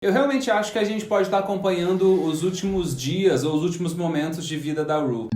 Eu realmente acho que a gente pode estar acompanhando os últimos dias ou os últimos momentos de vida da Rue.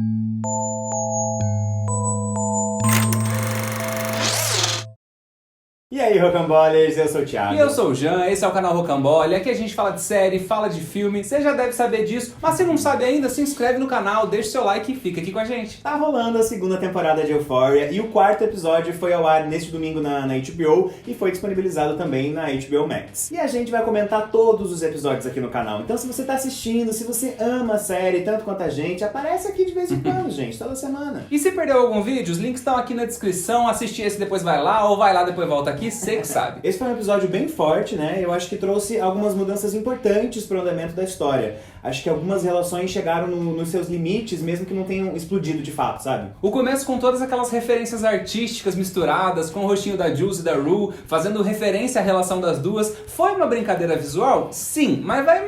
E aí, Rocamboliers, eu sou o Thiago. E eu sou o Jean, esse é o canal Rocambole, aqui a gente fala de série, fala de filme, você já deve saber disso, mas se não sabe ainda, se inscreve no canal, deixa o seu like e fica aqui com a gente. Tá rolando a segunda temporada de Euphoria e o quarto episódio foi ao ar neste domingo na HBO e foi disponibilizado também na HBO Max. E a gente vai comentar todos os episódios aqui no canal, então se você tá assistindo, se você ama a série tanto quanto a gente, aparece aqui de vez em quando, gente, toda semana. E se perdeu algum vídeo, os links estão aqui na descrição, assiste esse depois vai lá, ou vai lá depois volta aqui, você que sabe. Esse foi um episódio bem forte, né? Eu acho que trouxe algumas mudanças importantes pro andamento da história. Acho que algumas relações chegaram nos seus limites, mesmo que não tenham explodido de fato, sabe? O começo com todas aquelas referências artísticas misturadas, com o rostinho da Jules e da Rue, fazendo referência à relação das duas, foi uma brincadeira visual? Sim, mas vai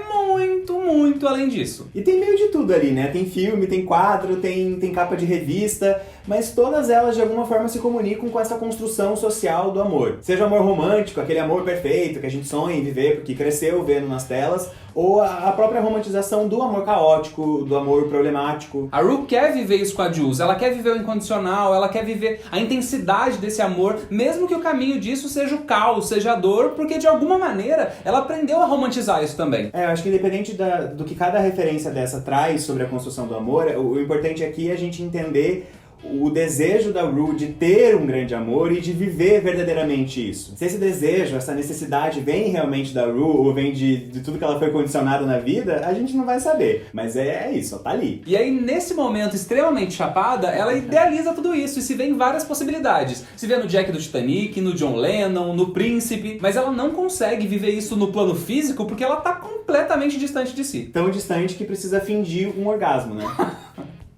muito além disso. E tem meio de tudo ali, né? Tem filme, tem quadro, tem capa de revista, mas todas elas de alguma forma se comunicam com essa construção social do amor. Seja o amor romântico, aquele amor perfeito que a gente sonha em viver porque cresceu vendo nas telas, ou a própria romantização do amor caótico, do amor problemático. A Rue quer viver isso com a Jules, ela quer viver o incondicional, ela quer viver a intensidade desse amor, mesmo que o caminho disso seja o caos, seja a dor, porque de alguma maneira ela aprendeu a romantizar isso também. Eu acho que independente do que cada referência dessa traz sobre a construção do amor, o importante aqui é a gente entender o desejo da Rue de ter um grande amor e de viver verdadeiramente isso. Se esse desejo, essa necessidade vem realmente da Rue ou vem de tudo que ela foi condicionada na vida, a gente não vai saber. Mas é isso, tá ali. E aí, nesse momento extremamente chapada, ela idealiza tudo isso e se vê em várias possibilidades. Se vê no Jack do Titanic, no John Lennon, no Príncipe, mas ela não consegue viver isso no plano físico porque ela tá completamente distante de si. Tão distante que precisa fingir um orgasmo, né?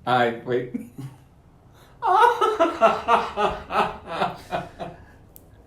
Ai, foi...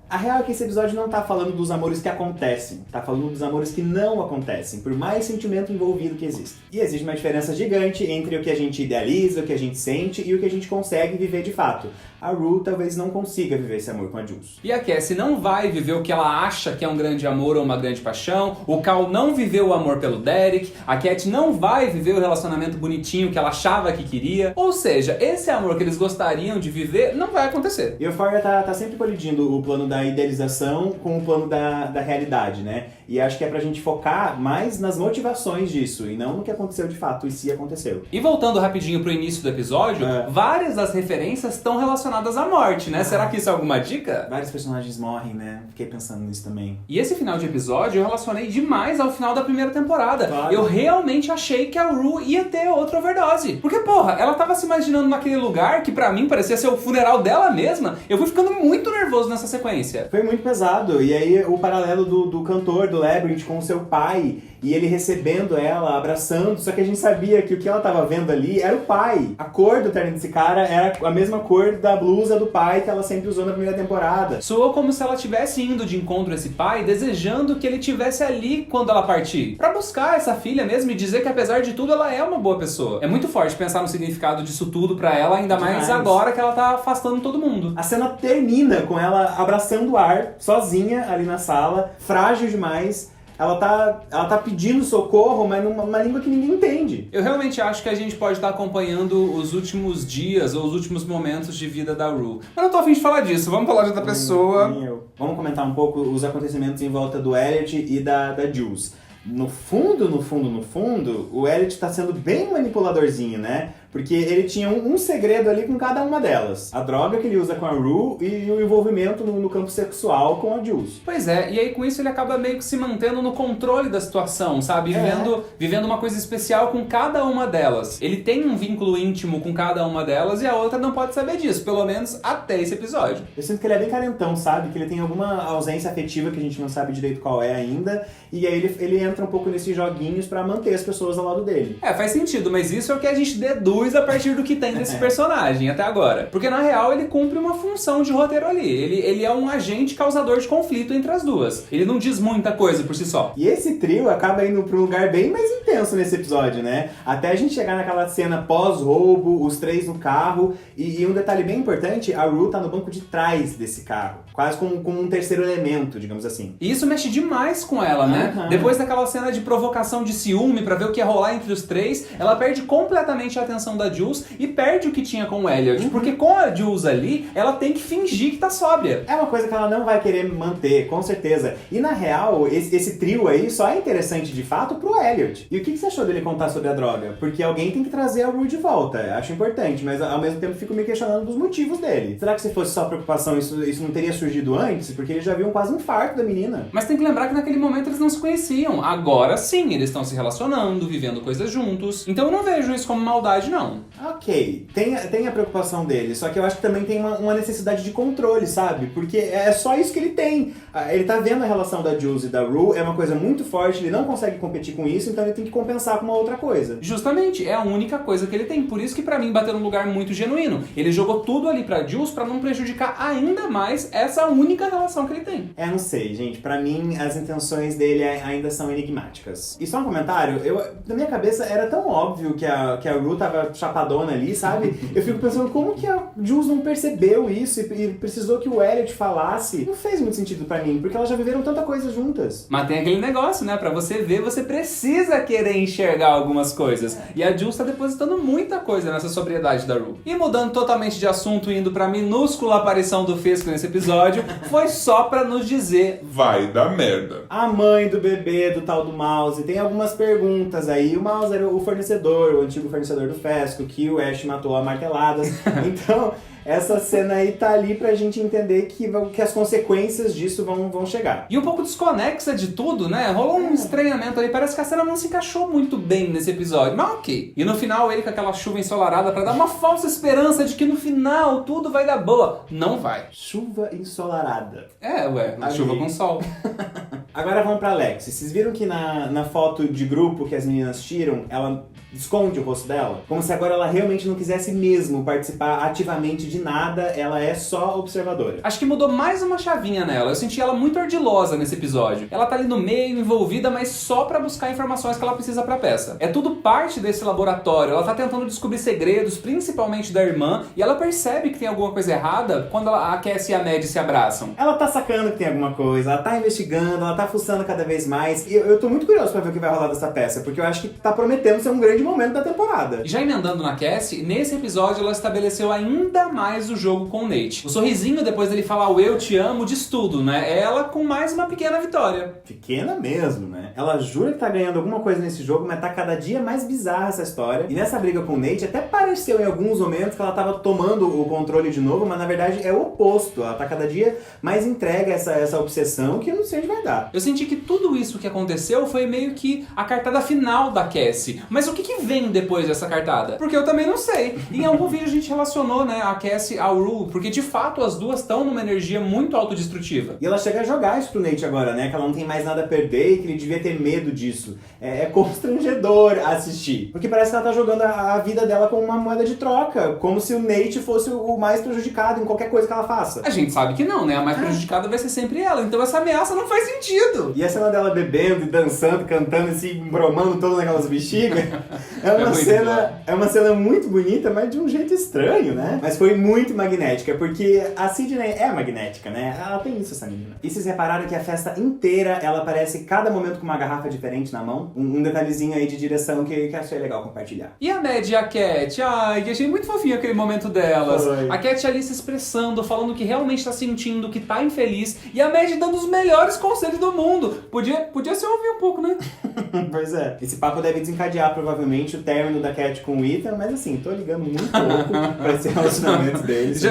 A real é que esse episódio não tá falando dos amores que acontecem, tá falando dos amores que não acontecem, por mais sentimento envolvido que existe. E existe uma diferença gigante entre o que a gente idealiza, o que a gente sente e o que a gente consegue viver de fato. A Rue talvez não consiga viver esse amor com a Jules. E a Cassie não vai viver o que ela acha que é um grande amor ou uma grande paixão, o Cal não viveu o amor pelo Derek, a Cat não vai viver o relacionamento bonitinho que ela achava que queria, ou seja, esse amor que eles gostariam de viver não vai acontecer. E Euphoria tá sempre colidindo o plano da idealização com o plano da realidade, né? E acho que é pra gente focar mais nas motivações disso, e não no que aconteceu de fato, e se aconteceu. E voltando rapidinho pro início do episódio, várias das referências estão relacionadas à morte, né? Será que isso é alguma dica? Vários personagens morrem, né? Fiquei pensando nisso também. E esse final de episódio eu relacionei demais ao final da primeira temporada. Claro. Eu realmente achei que a Rue ia ter outra overdose. Porque, porra, ela tava se imaginando naquele lugar que pra mim parecia ser o funeral dela mesma. Eu fui ficando muito nervoso nessa sequência. Foi muito pesado, e aí o paralelo do cantor do Labyrinth com o seu pai, e ele recebendo ela, abraçando, só que a gente sabia que o que ela tava vendo ali era o pai. A cor do terno desse cara era a mesma cor da blusa do pai que ela sempre usou na primeira temporada. Soou como se ela estivesse indo de encontro a esse pai, desejando que ele estivesse ali quando ela partir. Pra buscar essa filha mesmo e dizer que apesar de tudo ela é uma boa pessoa. É muito forte pensar no significado disso tudo pra ela, ainda mais agora que ela tá afastando todo mundo. A cena termina com ela abraçando o ar, sozinha ali na sala, frágil demais. Ela tá pedindo socorro, mas numa língua que ninguém entende. Eu realmente acho que a gente pode estar acompanhando os últimos dias ou os últimos momentos de vida da Rue. Mas não tô a fim de falar disso, vamos falar de outra pessoa. Vamos comentar um pouco os acontecimentos em volta do Elliot e da Jules. No fundo, o Elliot tá sendo bem manipuladorzinho, né? Porque ele tinha um segredo ali com cada uma delas. A droga que ele usa com a Rue e o envolvimento no campo sexual com a Jules. Pois é, e aí com isso ele acaba meio que se mantendo no controle da situação, sabe? Vivendo uma coisa especial com cada uma delas. Ele tem um vínculo íntimo com cada uma delas e a outra não pode saber disso, pelo menos até esse episódio. Eu sinto que ele é bem carentão, sabe? Que ele tem alguma ausência afetiva que a gente não sabe direito qual é ainda. E aí ele entra um pouco nesses joguinhos pra manter as pessoas ao lado dele. É, faz sentido, mas isso é o que a gente deduz luz a partir do que tem desse personagem até agora. Porque na real ele cumpre uma função de roteiro ali. Ele é um agente causador de conflito entre as duas. Ele não diz muita coisa por si só. E esse trio acaba indo pra um lugar bem mais intenso nesse episódio, né? Até a gente chegar naquela cena pós-roubo, os três no carro. E um detalhe bem importante, a Rue tá no banco de trás desse carro. Quase como um terceiro elemento, digamos assim. E isso mexe demais com ela, né? Depois daquela cena de provocação de ciúme pra ver o que ia rolar entre os três, ela perde completamente a atenção da Jules e perde o que tinha com o Elliot. Porque com a Jules ali, ela tem que fingir que tá sóbria. É uma coisa que ela não vai querer manter, com certeza. E na real, esse trio aí só é interessante de fato pro Elliot. E o que você achou dele contar sobre a droga? Porque alguém tem que trazer a Rue de volta. Acho importante, mas ao mesmo tempo fico me questionando dos motivos dele. Será que se fosse só preocupação, isso não teria surgido antes? Porque eles já viam quase um infarto da menina. Mas tem que lembrar que naquele momento eles não se conheciam. Agora sim, eles estão se relacionando, vivendo coisas juntos. Então eu não vejo isso como maldade, não. Ok, tem a preocupação dele, só que eu acho que também tem uma necessidade de controle, sabe? Porque é só isso que ele tem. Ele tá vendo a relação da Jules e da Rue, é uma coisa muito forte, ele não consegue competir com isso, então ele tem que compensar com uma outra coisa. Justamente, é a única coisa que ele tem. Por isso que pra mim bateu num lugar muito genuíno. Ele jogou tudo ali pra Jules pra não prejudicar ainda mais essa única relação que ele tem. Não sei, gente. Pra mim, as intenções dele ainda são enigmáticas. E só um comentário, na minha cabeça era tão óbvio que a Rue tava chapadona ali, sabe? Eu fico pensando como que a Jules não percebeu isso e precisou que o Elliot falasse. Não fez muito sentido pra mim, porque elas já viveram tanta coisa juntas. Mas tem aquele negócio, né? Pra você ver, você precisa querer enxergar algumas coisas. E a Jules tá depositando muita coisa nessa sobriedade da Rue. E mudando totalmente de assunto, indo pra minúscula aparição do Fesco nesse episódio, foi só pra nos dizer: vai dar merda. A mãe do bebê, do tal do Mouse, tem algumas perguntas aí. O Mouse era o fornecedor, o antigo fornecedor do Fesco, que o Ash matou a marteladas. Então, essa cena aí tá ali pra gente entender que as consequências disso vão chegar. E um pouco desconexa de tudo, né? Rolou um estranhamento ali. Parece que a cena não se encaixou muito bem nesse episódio. Mas ok. E no final, ele com aquela chuva ensolarada pra dar uma falsa esperança de que no final tudo vai dar boa. Não vai. Chuva ensolarada. Chuva com sol. Agora vamos pra Alex. Vocês viram que na foto de grupo que as meninas tiram, ela esconde o rosto dela? Como se agora ela realmente não quisesse mesmo participar ativamente de nada, ela é só observadora. Acho que mudou mais uma chavinha nela. Eu senti ela muito ardilosa nesse episódio. Ela tá ali no meio, envolvida, mas só pra buscar informações que ela precisa pra peça. É tudo parte desse laboratório. Ela tá tentando descobrir segredos, principalmente da irmã, e ela percebe que tem alguma coisa errada quando a Cassie e a Mad se abraçam. Ela tá sacando que tem alguma coisa, ela tá investigando, ela tá fuçando cada vez mais. E eu tô muito curioso pra ver o que vai rolar dessa peça, porque eu acho que tá prometendo ser um grande momento da temporada. E já emendando na Cassie, nesse episódio ela estabeleceu ainda mais o jogo com o Nate. O sorrisinho depois dele falar o eu te amo diz tudo, né? Ela com mais uma pequena vitória. Pequena mesmo, né?Ela jura que tá ganhando alguma coisa nesse jogo, mas tá cada dia mais bizarra essa história. E nessa briga com o Nate, até pareceu em alguns momentos que ela tava tomando o controle de novo, mas na verdade é o oposto. Ela tá cada dia mais entregue a essa obsessão que eu não sei onde vai dar. Eu senti que tudo isso que aconteceu foi meio que a cartada final da Cassie. Mas o que vem depois dessa cartada? Porque eu também não sei. E em algum vídeo a gente relacionou, né, a Cassie ao Rue, porque de fato as duas estão numa energia muito autodestrutiva. E ela chega a jogar isso pro Nate agora, né? Que ela não tem mais nada a perder e que ele devia ter medo disso. É constrangedor assistir. Porque parece que ela tá jogando a vida dela como uma moeda de troca. Como se o Nate fosse o mais prejudicado em qualquer coisa que ela faça. A gente sabe que não, né? A mais prejudicada vai ser sempre ela. Então essa ameaça não faz sentido. E a cena dela bebendo e dançando, cantando e se embromando todas naquelas bexigas. É uma cena muito bonita, mas de um jeito estranho, né? Mas foi muito magnética, porque a Sydney é magnética, né? Ela tem isso, essa menina. E vocês repararam que a festa inteira, ela aparece cada momento com uma garrafa diferente na mão? Um detalhezinho aí de direção que achei legal compartilhar. E a Mad e a Cat? Ai, que achei muito fofinho aquele momento delas. Foi. A Cat ali se expressando, falando que realmente tá sentindo, que tá infeliz. E a Mad dando os melhores conselhos do mundo. Podia se ouvir um pouco, né? Pois é. Esse papo deve desencadear provavelmente o término da Cat com o Ethan, mas assim, tô ligando muito pouco pra esse relacionamento deles.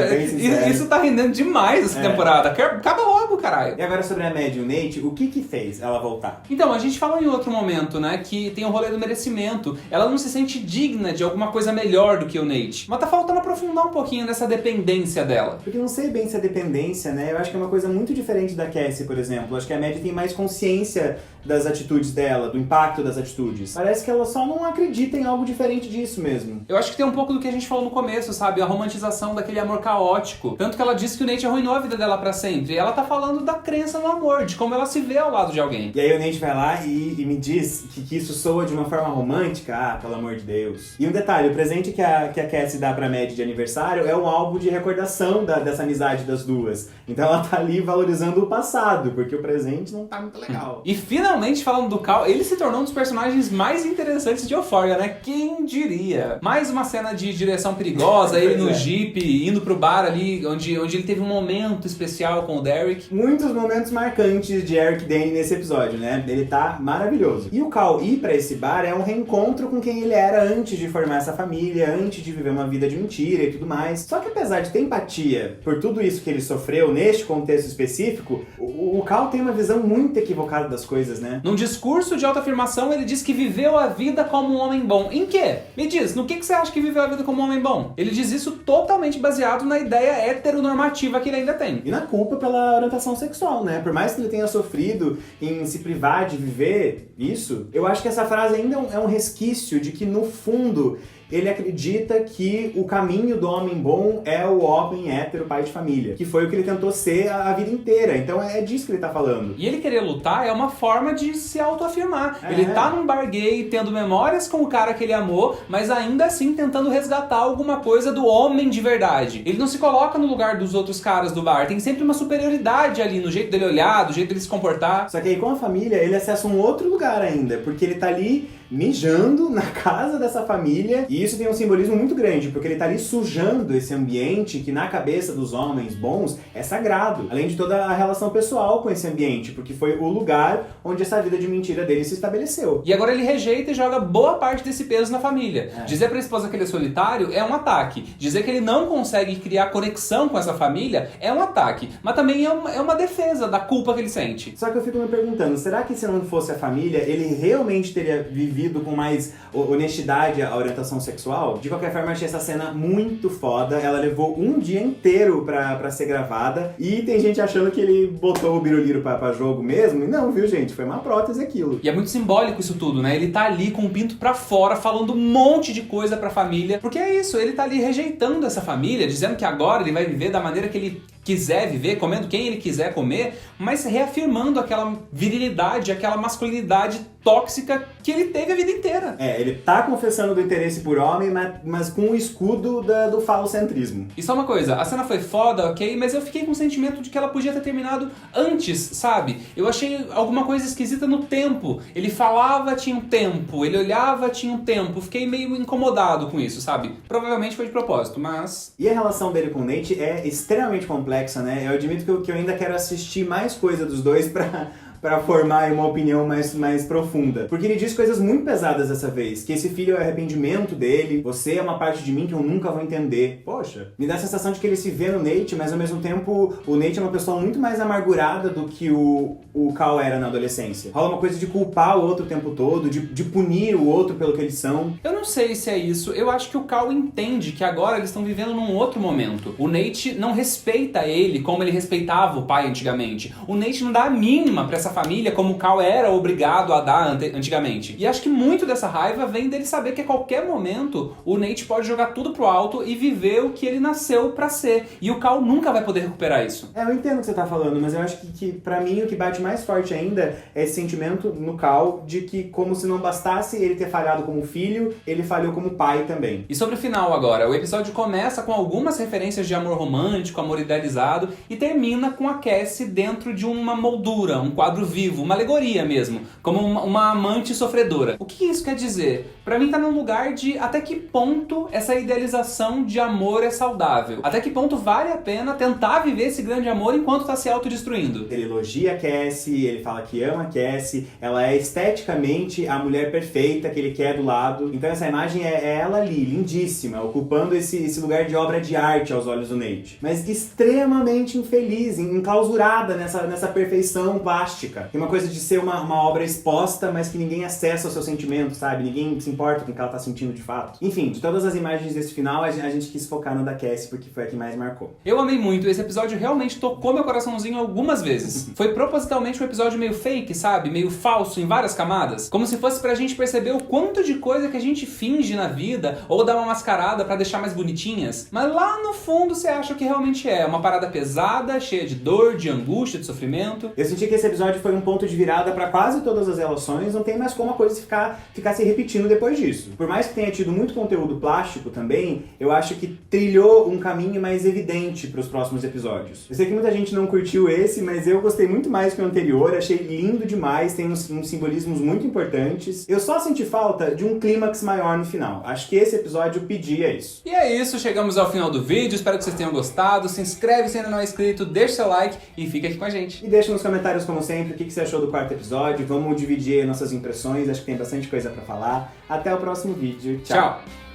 Isso tá rendendo demais essa temporada. Acaba logo, caralho. E agora sobre a Mad e o Nate, o que fez ela voltar? Então, a gente falou em outro momento, né, que tem o rolê do merecimento. Ela não se sente digna de alguma coisa melhor do que o Nate. Mas tá faltando aprofundar um pouquinho nessa dependência dela. Porque eu não sei bem se é dependência, né? Eu acho que é uma coisa muito diferente da Cassie, por exemplo. Eu acho que a Mad tem mais consciência das atitudes dela, do impacto das atitudes. Parece que ela só não acredita em algo diferente disso mesmo. Eu acho que tem um pouco do que a gente falou no começo, sabe? A romantização daquele amor caótico. Tanto que ela disse que o Nate arruinou a vida dela pra sempre. E ela tá falando da crença no amor, de como ela se vê ao lado de alguém. E aí o Nate vai lá e me diz que isso soa de uma forma romântica. Ah, pelo amor de Deus. E um detalhe, o presente que a Cassie dá pra Maddie de aniversário é um álbum de recordação dessa amizade das duas. Então ela tá ali valorizando o passado, porque o presente não tá muito legal. E finalmente, falando do Cal, ele se tornou um dos personagens mais interessantes de Euphoria, né? Quem diria? Mais uma cena de direção perigosa, ele no Jeep, indo pro bar ali, onde ele teve um momento especial com o Derek. Muitos momentos marcantes de Eric Dane nesse episódio, né? Ele tá maravilhoso. E o Cal ir pra esse bar é um reencontro com quem ele era antes de formar essa família, antes de viver uma vida de mentira e tudo mais. Só que apesar de ter empatia por tudo isso que ele sofreu neste contexto específico, o Cal tem uma visão muito equivocada das coisas, né? Num discurso de autoafirmação, ele diz que viveu a vida como um homem bom. Em quê? Me diz, no que você acha que viveu a vida como um homem bom? Ele diz isso totalmente baseado na ideia heteronormativa que ele ainda tem. E na culpa pela orientação sexual, né? Por mais que ele tenha sofrido em se privar de viver isso, eu acho que essa frase ainda é um resquício de que, no fundo, ele acredita que o caminho do homem bom é o homem hétero, pai de família. Que foi o que ele tentou ser a vida inteira. Então é disso que ele tá falando. E ele querer lutar é uma forma de se autoafirmar. Ele tá num bar gay, tendo memórias com o cara que ele amou, mas ainda assim tentando resgatar alguma coisa do homem de verdade. Ele não se coloca no lugar dos outros caras do bar. Tem sempre uma superioridade ali, no jeito dele olhar, do jeito dele se comportar. Só que aí com a família ele acessa um outro lugar ainda. Porque ele tá ali mijando na casa dessa família. E isso tem um simbolismo muito grande, porque ele tá ali sujando esse ambiente que na cabeça dos homens bons é sagrado. Além de toda a relação pessoal com esse ambiente, porque foi o lugar onde essa vida de mentira dele se estabeleceu. E agora ele rejeita e joga boa parte desse peso na família. Dizer pra esposa que ele é solitário é um ataque. Dizer que ele não consegue criar conexão com essa família é um ataque. Mas também é uma defesa da culpa que ele sente. Só que eu fico me perguntando, será que se não fosse a família, ele realmente teria vivido com mais honestidade a orientação sexual? De qualquer forma, eu achei essa cena muito foda. Ela levou um dia inteiro pra ser gravada. E tem gente achando que ele botou o biruliro pra jogo mesmo. E não, viu, gente? Foi uma prótese aquilo. E é muito simbólico isso tudo, né? Ele tá ali com o pinto pra fora, falando um monte de coisa pra família. Porque é isso, ele tá ali rejeitando essa família, dizendo que agora ele vai viver da maneira que ele quiser viver, comendo quem ele quiser comer, mas reafirmando aquela virilidade, aquela masculinidade tóxica que ele teve a vida inteira. Ele tá confessando do interesse por homem, mas com o escudo do falocentrismo. E só uma coisa, a cena foi foda, ok, mas eu fiquei com o sentimento de que ela podia ter terminado antes, sabe? Eu achei alguma coisa esquisita no tempo. Ele falava, tinha um tempo. Ele olhava, tinha um tempo. Fiquei meio incomodado com isso, sabe? Provavelmente foi de propósito, mas... E a relação dele com o Nate é extremamente complexa, né? Eu admito que eu ainda quero assistir mais coisa dos dois pra formar uma opinião mais profunda. Porque ele diz coisas muito pesadas dessa vez. Que esse filho é o arrependimento dele. Você é uma parte de mim que eu nunca vou entender. Poxa, me dá a sensação de que ele se vê no Nate, mas ao mesmo tempo o Nate é uma pessoa muito mais amargurada do que o Cal era na adolescência. Rola uma coisa de culpar o outro o tempo todo, de punir o outro pelo que eles são. Eu não sei se é isso. Eu acho que o Cal entende que agora eles estão vivendo num outro momento. O Nate não respeita ele como ele respeitava o pai antigamente. O Nate não dá a mínima pra essa família como o Cal era obrigado a dar antigamente. E acho que muito dessa raiva vem dele saber que a qualquer momento o Nate pode jogar tudo pro alto e viver o que ele nasceu pra ser. E o Cal nunca vai poder recuperar isso. Eu entendo o que você tá falando, mas eu acho que pra mim o que bate mais forte ainda é esse sentimento no Cal de que, como se não bastasse ele ter falhado como filho, ele falhou como pai também. E sobre o final agora, o episódio começa com algumas referências de amor romântico, amor idealizado, e termina com a Cassie dentro de uma moldura, um quadro vivo, uma alegoria mesmo, como uma amante sofredora. O que isso quer dizer? Pra mim tá num lugar de até que ponto essa idealização de amor é saudável. Até que ponto vale a pena tentar viver esse grande amor enquanto tá se autodestruindo. Ele elogia a Cassie, ele fala que ama a Cassie, ela é esteticamente a mulher perfeita que ele quer do lado. Então essa imagem é ela ali, lindíssima, ocupando esse lugar de obra de arte aos olhos do Nate. Mas extremamente infeliz, enclausurada nessa perfeição plástica. acústica. Tem uma coisa de ser uma obra exposta, mas que ninguém acessa o seu sentimento, sabe? Ninguém se importa com o que ela tá sentindo de fato. Enfim, de todas as imagens desse final, a gente quis focar no da Cassie, porque foi a que mais marcou. Eu amei muito, esse episódio realmente tocou meu coraçãozinho algumas vezes. Foi propositalmente um episódio meio fake, sabe? Meio falso, em várias camadas. Como se fosse pra gente perceber o quanto de coisa que a gente finge na vida, ou dá uma mascarada pra deixar mais bonitinhas. Mas lá no fundo você acha que realmente é uma parada pesada, cheia de dor, de angústia, de sofrimento. Eu senti que esse episódio foi um ponto de virada pra quase todas as relações, não tem mais como a coisa ficar se repetindo depois disso. Por mais que tenha tido muito conteúdo plástico também, eu acho que trilhou um caminho mais evidente pros próximos episódios. Eu sei que muita gente não curtiu esse, mas eu gostei muito mais que o anterior, achei lindo demais, tem uns simbolismos muito importantes. Eu só senti falta de um clímax maior no final. Acho que esse episódio pedia isso. E é isso, chegamos ao final do vídeo, espero que vocês tenham gostado. Se inscreve se ainda não é inscrito, deixa seu like e fica aqui com a gente. E deixa nos comentários, como sempre, o que você achou do quarto episódio. Vamos dividir nossas impressões, acho que tem bastante coisa pra falar. Até o próximo vídeo. Tchau!